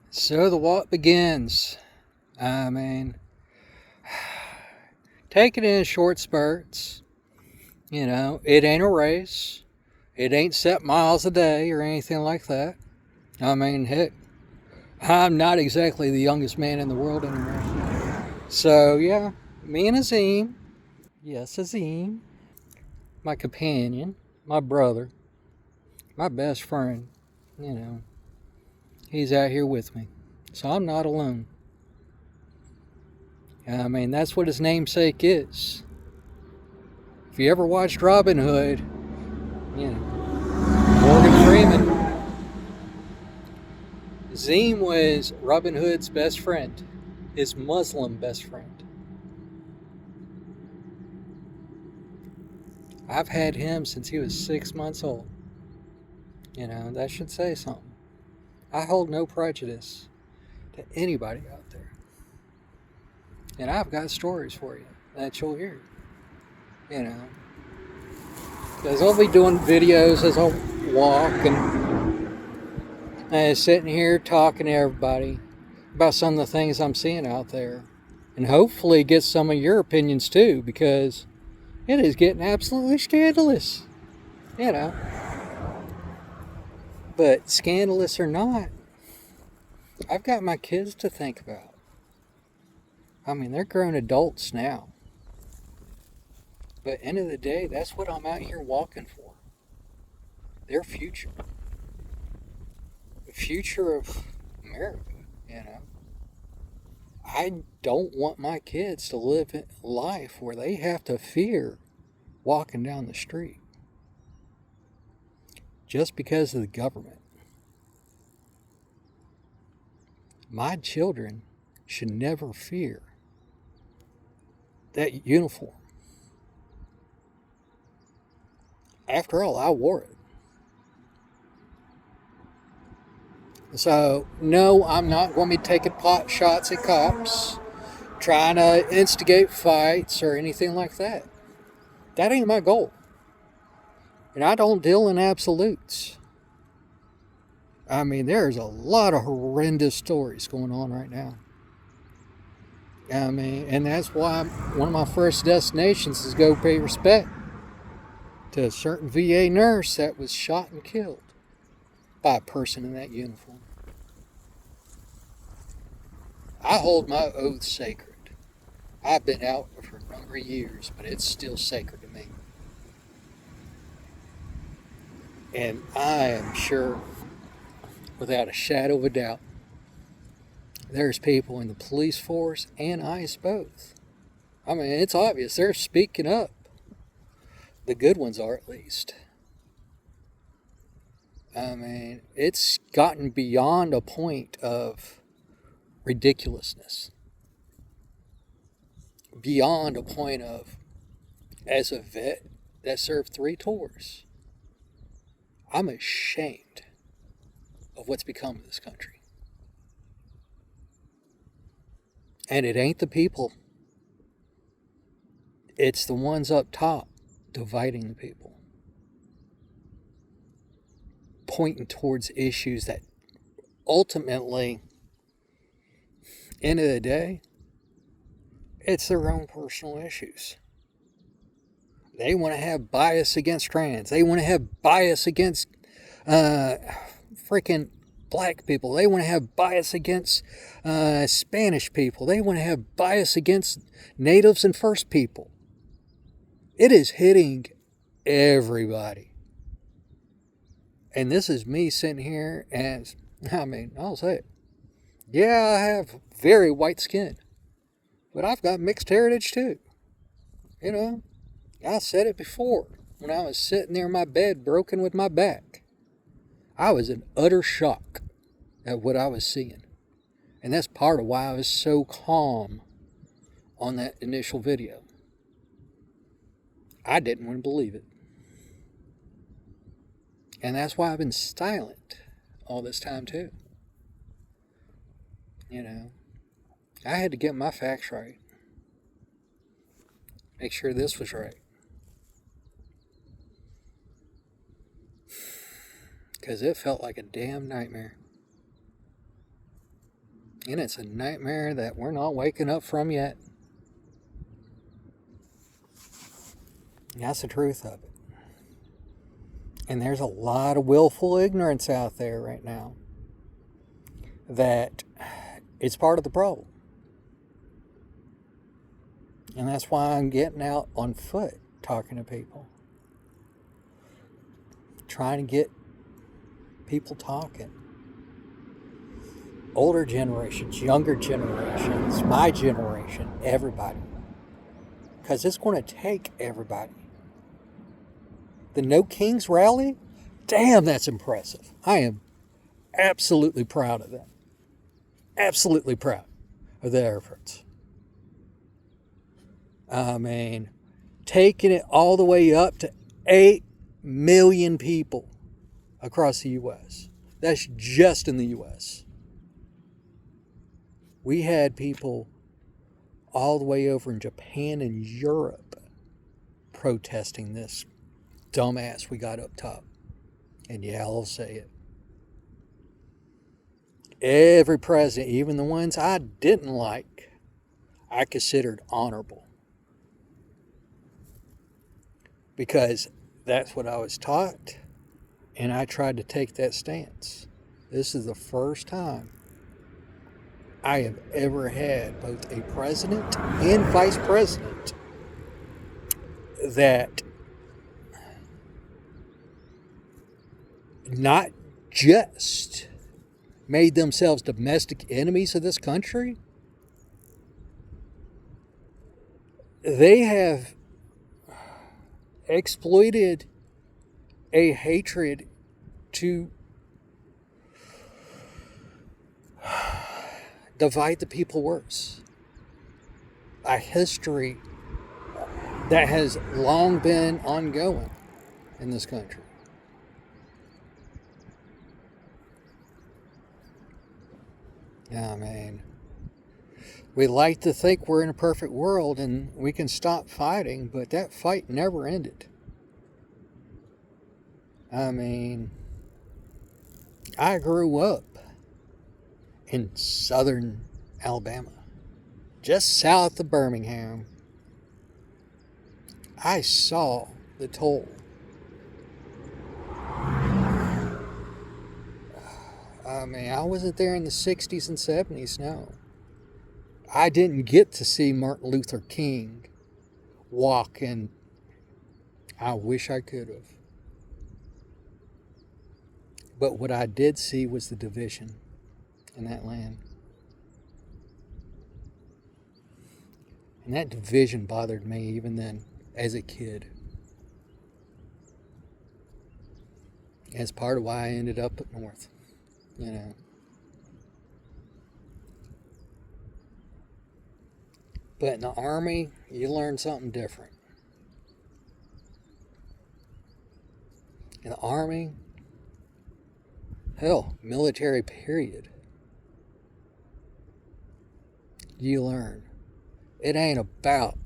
So the walk begins. I mean, take it in short spurts. It ain't a race. It ain't set miles a day or anything like that. I mean, heck, I'm not exactly the youngest man in the world anymore. So, yeah, me and Azim, yes, Azim, my companion, my brother, my best friend, you know, he's out here with me. So I'm not alone. I mean, that's what his namesake is. If you ever watched Robin Hood, Morgan Freeman, Zim was Robin Hood's best friend, his Muslim best friend. I've had him since he was 6 months old. That should say something. I hold no prejudice to anybody out there. And I've got stories for you that you'll hear. You know, because I'll be doing videos as I walk and sitting here talking to everybody about some of the things I'm seeing out there. And hopefully get some of your opinions too, because it is getting absolutely scandalous. You know. But scandalous or not, I've got my kids to think about. I mean, they're grown adults now. But end of the day, that's what I'm out here walking for. Their future. The future of America. I don't want my kids to live a life where they have to fear walking down the street just because of the government. My children should never fear that uniform. After all, I wore it. So, no, I'm not going to be taking pot shots at cops, trying to instigate fights or anything like that. That ain't my goal. And I don't deal in absolutes. I mean, there's a lot of horrendous stories going on right now. I mean, and that's why one of my first destinations is go pay respect to a certain VA nurse that was shot and killed by a person in that uniform. I hold my oath sacred. I've been out for a number of years, but it's still sacred to me. And I am sure, without a shadow of a doubt, there's people in the police force and ICE both. I mean, it's obvious they're speaking up. The good ones are, at least. I mean, it's gotten beyond a point of ridiculousness. Beyond a point of, as a vet that served 3 tours, I'm ashamed of what's become of this country. And it ain't the people. It's the ones up top dividing the people. Pointing towards issues that ultimately, end of the day, it's their own personal issues. They want to have bias against trans. They want to have bias against freaking black people. They want to have bias against Spanish people. They want to have bias against natives and first people. It is hitting everybody. And this is me sitting here and, I'll say it. Yeah, I have very white skin. But I've got mixed heritage too. I said it before when I was sitting there in my bed broken with my back. I was in utter shock at what I was seeing. And that's part of why I was so calm on that initial video. I didn't want to believe it. And that's why I've been silent all this time too. I had to get my facts right. Make sure this was right. Because it felt like a damn nightmare. And it's a nightmare that we're not waking up from yet. That's the truth of it. And there's a lot of willful ignorance out there right now that it's part of the problem. And that's why I'm getting out on foot, talking to people. Trying to get people talking. Older generations, younger generations, my generation, everybody. Because it's going to take everybody. The No Kings rally? Damn, that's impressive. I am absolutely proud of them. Absolutely proud of their efforts. I mean, taking it all the way up to 8 million people across the U.S. That's just in the U.S. We had people all the way over in Japan and Europe protesting this dumbass we got up top. And yeah, I'll say it. Every president, even the ones I didn't like, I considered honorable. Because that's what I was taught, and I tried to take that stance. This is the first time I have ever had both a president and vice president that not just made themselves domestic enemies of this country, they have exploited a hatred to divide the people worse. A history that has long been ongoing in this country. I mean, we like to think we're in a perfect world and we can stop fighting, but that fight never ended. I mean, I grew up in southern Alabama, just south of Birmingham. I saw the toll. I mean, I wasn't there in the 60s and 70s, no. I didn't get to see Martin Luther King walk, and I wish I could have. But what I did see was the division in that land. And that division bothered me even then, as a kid. As part of why I ended up up north, you know. But in the Army, you learn something different. In the Army, hell, military period, you learn it ain't about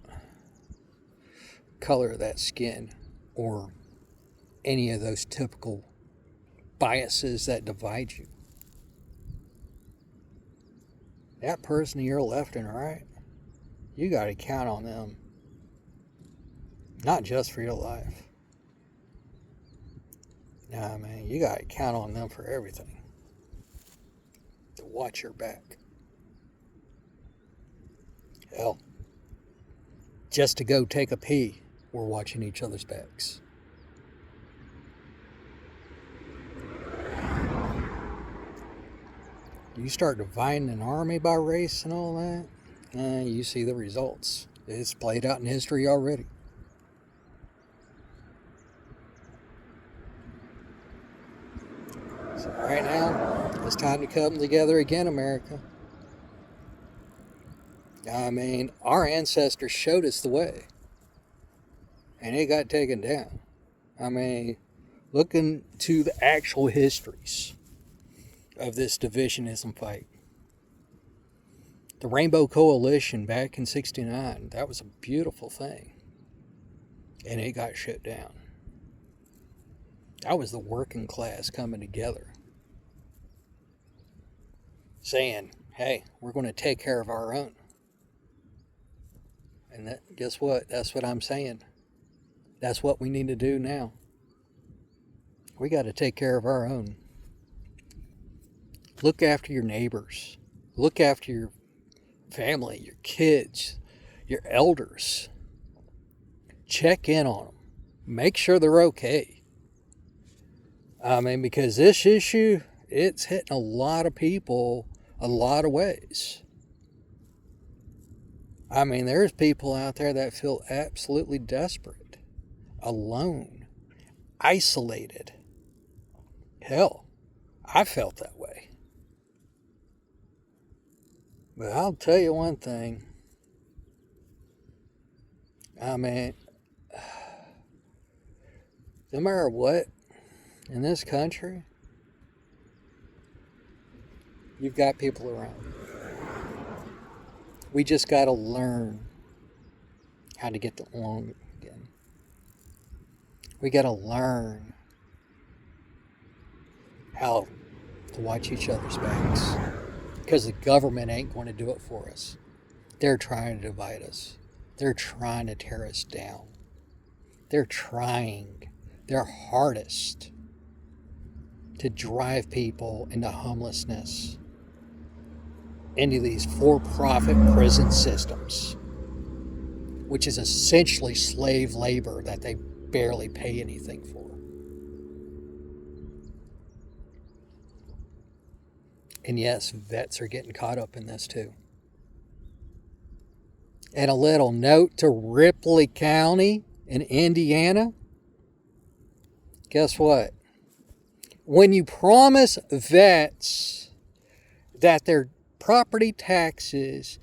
color of that skin or any of those typical biases that divide you. That person to your left and right, you got to count on them, not just for your life. Nah, man, you got to count on them for everything. To watch your back. Hell, just to go take a pee, we're watching each other's backs. You start dividing an army by race and all that, you see the results. It's played out in history already. So right now, it's time to come together again, America. I mean, our ancestors showed us the way, and it got taken down. I mean, look into the actual histories of this divisionism fight. The Rainbow Coalition back in '69, that was a beautiful thing. And it got shut down. That was the working class coming together. Saying, hey, we're going to take care of our own. And guess what? That's what I'm saying. That's what we need to do now. We got to take care of our own. Look after your neighbors. Look after your family, your kids, your elders. Check in on them. Make sure they're okay. I mean, because this issue, it's hitting a lot of people a lot of ways. I mean, there's people out there that feel absolutely desperate, alone, isolated. Hell, I felt that way. But I'll tell you one thing. I mean, no matter what, in this country, you've got people around. We just got to learn how to get along again. We got to learn how to watch each other's backs. Because the government ain't going to do it for us. They're trying to divide us. They're trying to tear us down. They're trying their hardest to drive people into homelessness, into these for-profit prison systems, which is essentially slave labor that they barely pay anything for. And yes, vets are getting caught up in this too. And a little note to Ripley County in Indiana. Guess what? When you promise vets that their property taxes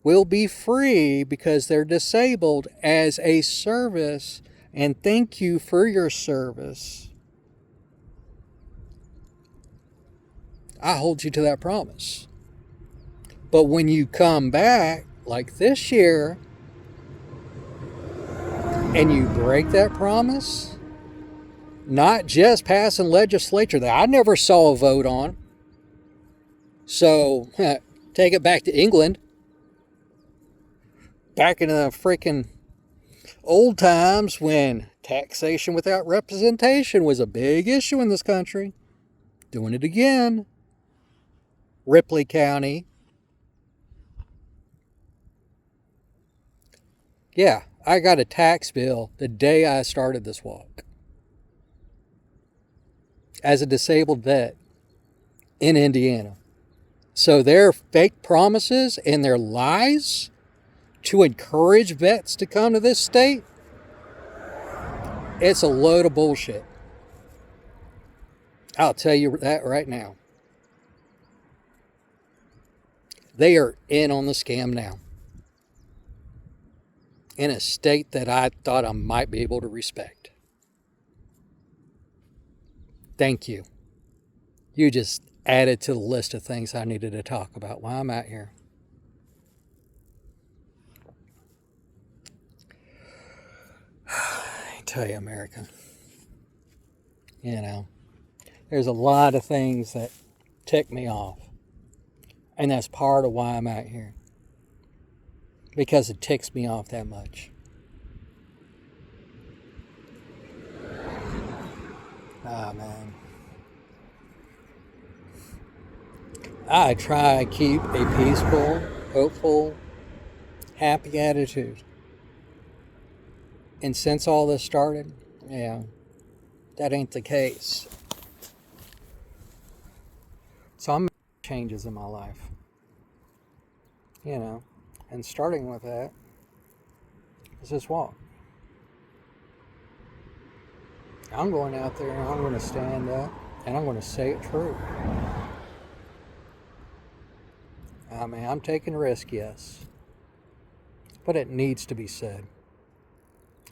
will be free because they're disabled as a service, and thank you for your service, I hold you to that promise. But when you come back, like this year, and you break that promise, not just passing legislature that I never saw a vote on. So, take it back to England. Back in the freaking old times when taxation without representation was a big issue in this country. Doing it again. Ripley County. Yeah, I got a tax bill the day I started this walk. As a disabled vet in Indiana. So their fake promises and their lies to encourage vets to come to this state, it's a load of bullshit. I'll tell you that right now. They are in on the scam now. In a state that I thought I might be able to respect. Thank you. You just added to the list of things I needed to talk about while I'm out here. I tell you, America, there's a lot of things that tick me off. And that's part of why I'm out here. Because it ticks me off that much. Ah, man. I try to keep a peaceful, hopeful, happy attitude. And since all this started, that ain't the case. So I'm making changes in my life. And starting with that is this walk. I'm going out there and I'm going to stand up and I'm going to say it true. I mean, I'm taking a risk, yes. But it needs to be said.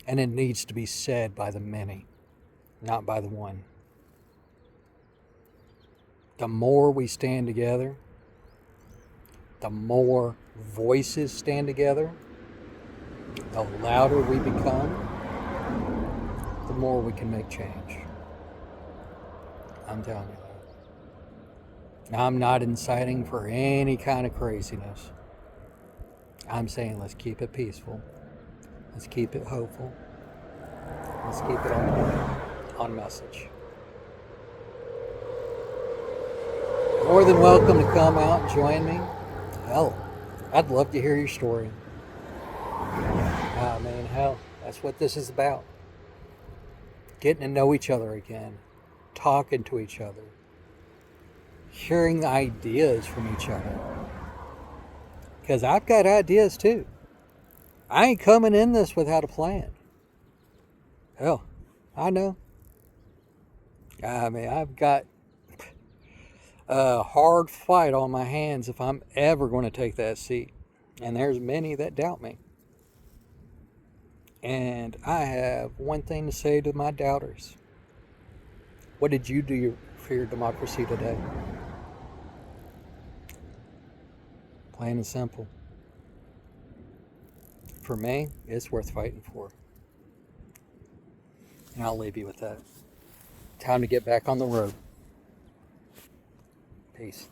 And it needs to be said by the many, not by the one. The more we stand together, the more voices stand together, the louder we become, the more we can make change. I'm telling you I'm not inciting for any kind of craziness. I'm saying let's keep it peaceful. Let's keep it hopeful. Let's keep it on message. More than welcome to come out and join me. Hell, I'd love to hear your story. Ah, man, hell, that's what this is about. Getting to know each other again, talking to each other, hearing ideas from each other. Because I've got ideas too. I ain't coming in this without a plan. Hell, I know. I mean, I've got a hard fight on my hands if I'm ever going to take that seat. And there's many that doubt me. And I have one thing to say to my doubters. What did you do for your democracy today? Plain and simple. For me, it's worth fighting for. And I'll leave you with that. Time to get back on the road. Peace.